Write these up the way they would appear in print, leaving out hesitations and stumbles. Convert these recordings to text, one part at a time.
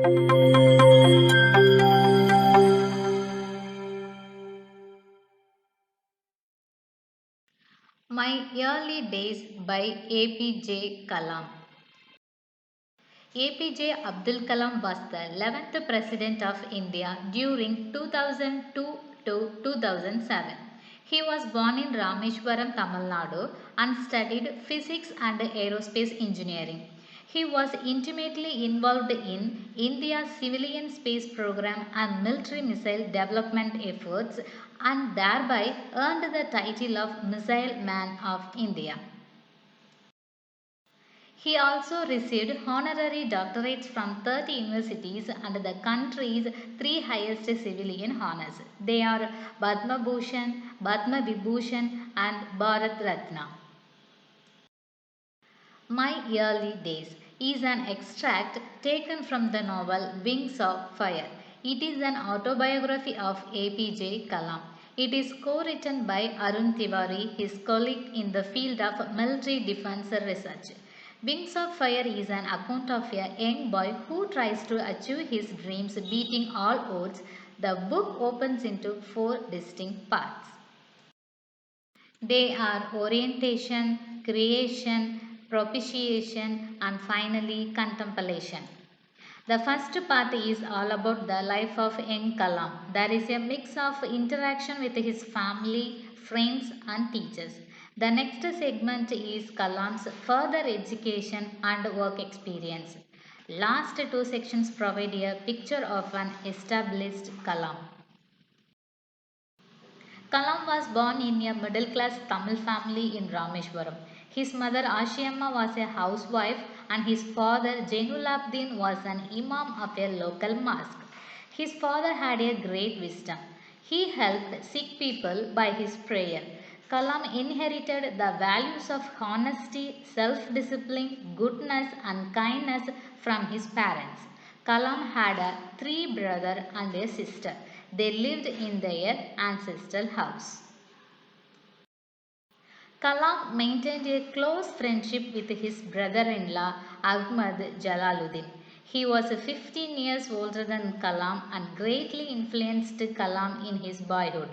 My Early Days by APJ Kalam. APJ Abdul Kalam was the 11th President of India during 2002 to 2007. He was born in Rameshwaram, Tamil Nadu and studied physics and aerospace engineering. He was intimately involved in India's civilian space program and military missile development efforts and thereby earned the title of Missile Man of India. He also received honorary doctorates from 30 universities and the country's three highest civilian honors. They are Padma Bhushan, Padma Vibhushan and Bharat Ratna. My Early Days is an extract taken from the novel Wings of Fire. It is an autobiography of APJ Kalam. It is co-written by Arun Tiwari, his colleague in the field of military defense research. Wings of Fire is an account of a young boy who tries to achieve his dreams beating all odds. The book opens into four distinct parts. They are orientation, creation, propitiation, and finally contemplation. The first part is all about the life of young Kalam. There is a mix of interaction with his family, friends, and teachers. The next segment is Kalam's further education and work experience. Last two sections provide a picture of an established Kalam. Kalam was born in a middle-class Tamil family in Rameshwaram. His mother Ashiyamma was a housewife and his father Jainulabdin was an imam of a local mosque. His father had a great wisdom. He helped sick people by his prayer. Kalam inherited the values of honesty, self-discipline, goodness and kindness from his parents. Kalam had three brothers and a sister. They lived in their ancestral house. Kalam maintained a close friendship with his brother-in-law Ahmad Jalaluddin. He was 15 years older than Kalam and greatly influenced Kalam in his boyhood.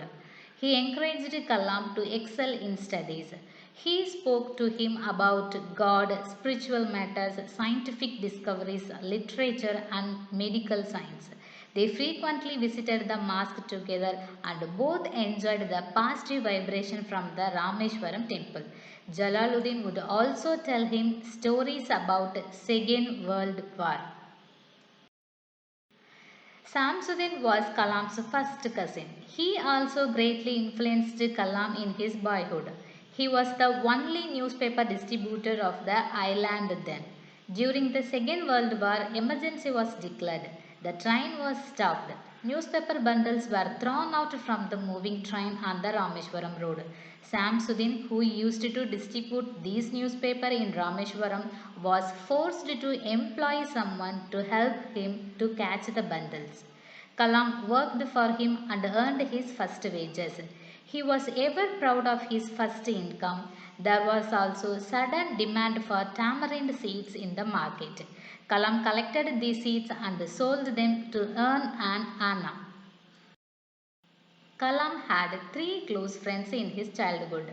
He encouraged Kalam to excel in studies. He spoke to him about God, spiritual matters, scientific discoveries, literature and medical science. They frequently visited the mosque together and both enjoyed the positive vibration from the Rameshwaram temple. Jalaluddin would also tell him stories about Second World War. Samsuddin was Kalam's first cousin. He also greatly influenced Kalam in his boyhood. He was the only newspaper distributor of the island then. During the Second World War, emergency was declared. The train was stopped. Newspaper bundles were thrown out from the moving train on the Rameshwaram road. Samsuddin, who used to distribute these newspapers in Rameshwaram, was forced to employ someone to help him to catch the bundles. Kalam worked for him and earned his first wages. He was ever proud of his first income. There was also sudden demand for tamarind seeds in the market. Kalam collected these seeds and sold them to earn an anna. Kalam had three close friends in his childhood: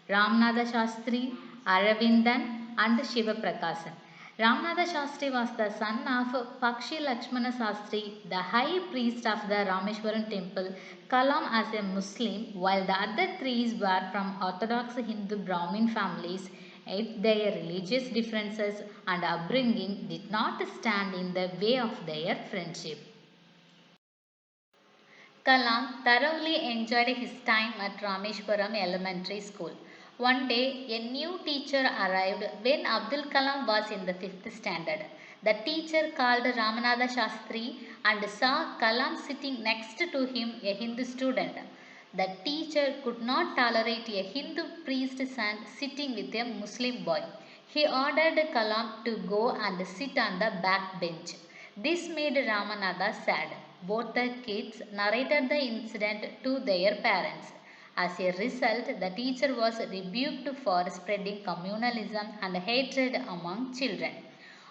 Ramanatha Shastri, Aravindan and Shiva Prakasan. Ramanatha Shastri was the son of Pakshi Lakshmana Shastri, the high priest of the Rameshwaram temple. Kalam as a Muslim, while the other three were from Orthodox Hindu Brahmin families. Yet their religious differences and upbringing did not stand in the way of their friendship. Kalam thoroughly enjoyed his time at Rameshwaram Elementary School. One day, a new teacher arrived when Abdul Kalam was in the 5th standard. The teacher called Ramanatha Shastri and saw Kalam sitting next to him, a Hindu student. The teacher could not tolerate a Hindu priest's son sitting with a Muslim boy. He ordered Kalam to go and sit on the back bench. This made Ramanatha sad. Both the kids narrated the incident to their parents. As a result, the teacher was rebuked for spreading communalism and hatred among children.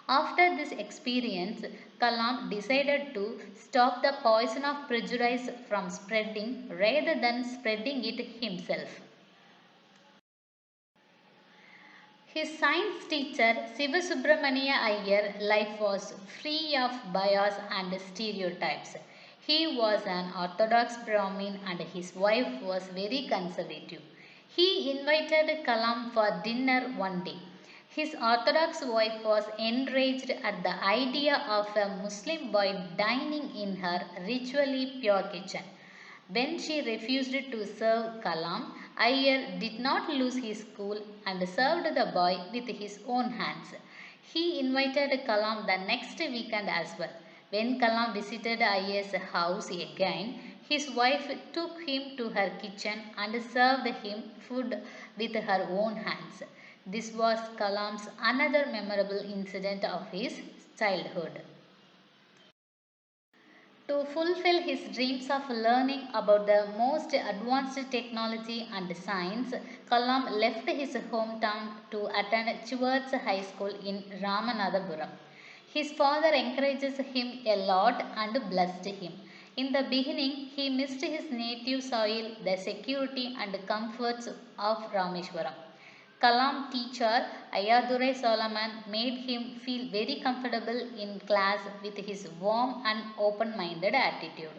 After this experience, Kalam decided to stop the poison of prejudice from spreading rather than spreading it himself. His science teacher Sivasubramania Iyer life was free of bias and stereotypes. He was an orthodox Brahmin and his wife was very conservative. He invited Kalam for dinner one day. His orthodox wife was enraged at the idea of a Muslim boy dining in her ritually pure kitchen. When she refused to serve Kalam, Iyer did not lose his cool and served the boy with his own hands. He invited Kalam the next weekend as well. When Kalam visited Iyer's house again, his wife took him to her kitchen and served him food with her own hands. This was Kalam's another memorable incident of his childhood. To fulfill his dreams of learning about the most advanced technology and science, Kalam left his hometown to attend Chuvards High School in Ramanathapuram. His father encourages him a lot and blessed him. In the beginning, he missed his native soil, the security and comforts of Rameshwaram. Kalam teacher Ayadurai Solomon made him feel very comfortable in class with his warm and open minded attitude.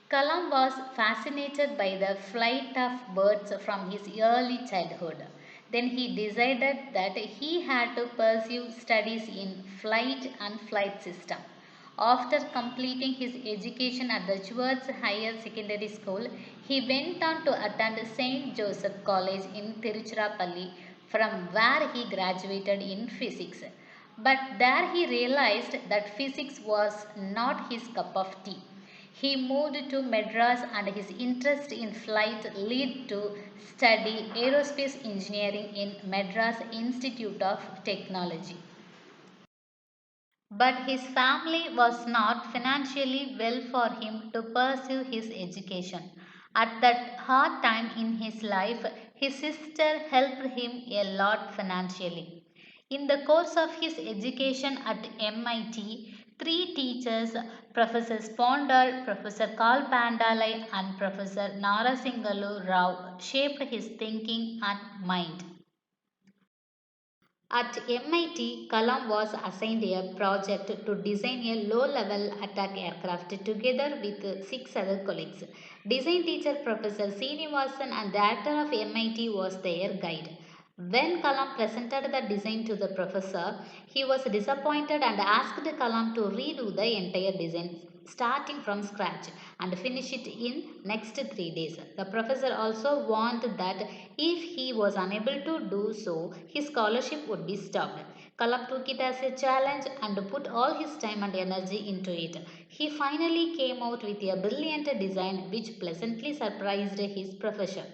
Kalam was fascinated by the flight of birds from his early childhood. Then he decided that he had to pursue studies in flight and flight system. After completing his education at the Schwartz Higher Secondary School, he went on to attend St. Joseph College in Tiruchirappalli, from where he graduated in physics. But there he realized that physics was not his cup of tea. He moved to Madras and his interest in flight led to study aerospace engineering in Madras Institute of Technology. But his family was not financially well for him to pursue his education. At that hard time in his life, his sister helped him a lot financially. In the course of his education at MIT, three teachers, Professor Spondar, Professor Karl Pandalai, and Professor Narasingalu Rao, shaped his thinking and mind. At MIT, Kalam was assigned a project to design a low-level attack aircraft together with six other colleagues. Design teacher Professor Srinivasan and director of MIT was their guide. When Kalam presented the design to the professor, he was disappointed and asked Kalam to redo the entire design starting from scratch and finish it in next 3 days. The professor also warned that if he was unable to do so, his scholarship would be stopped. Kalam took it as a challenge and put all his time and energy into it. He finally came out with a brilliant design which pleasantly surprised his professor.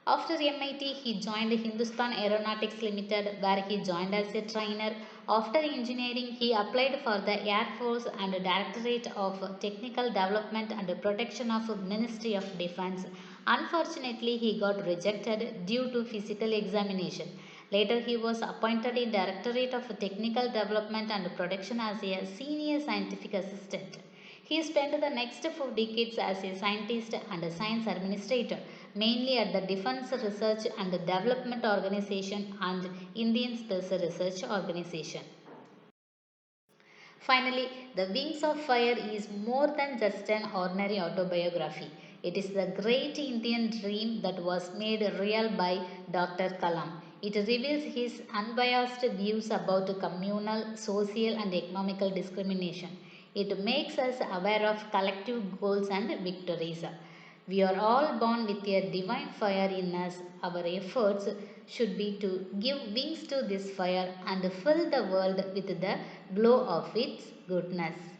After MIT, he joined Hindustan Aeronautics Limited, where he joined as a trainer. After engineering, he applied for the Air Force and Directorate of Technical Development and Protection of Ministry of Defense. Unfortunately, he got rejected due to physical examination. Later, he was appointed in Directorate of Technical Development and Protection as a senior scientific assistant. He spent the next 4 decades as a scientist and a science administrator, mainly at the Defense Research and Development Organization and Indian Space Research Organization. Finally, The Wings of Fire is more than just an ordinary autobiography. It is the great Indian dream that was made real by Dr. Kalam. It reveals his unbiased views about communal, social, and economical discrimination. It makes us aware of collective goals and victories. We are all born with a divine fire in us. Our efforts should be to give wings to this fire and fill the world with the glow of its goodness.